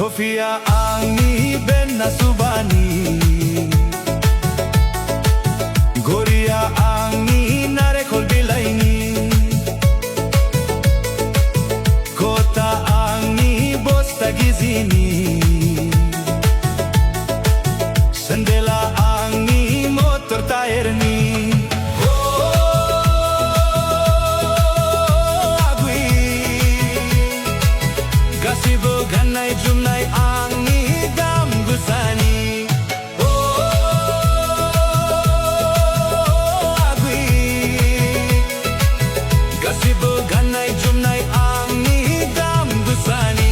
Tofia angni benna subani Goria angni nare kol bilaini Kota angni bosta gizini Sandela angni motor tairni Gasibo ganai jumnai angni dam gusani agui Gasibo ganai jumnai angni dam gusani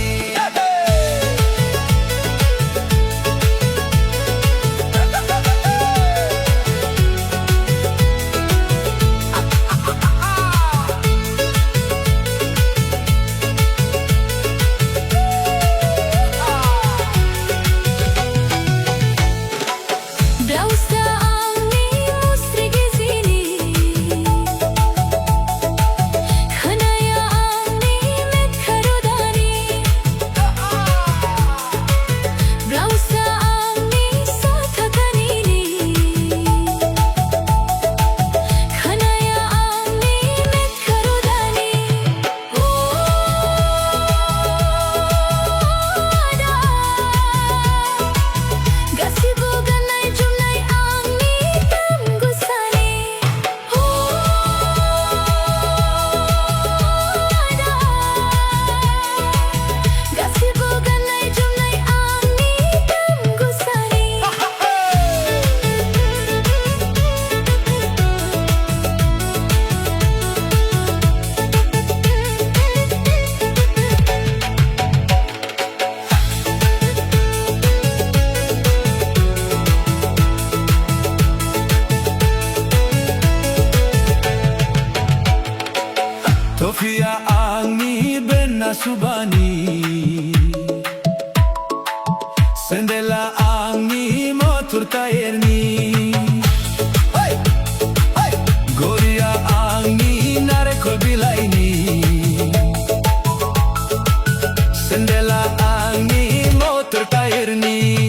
Tofia angni benna subani Sandela angni motor tairni Goria angni nare kol bilaini Sandela angni motor tairni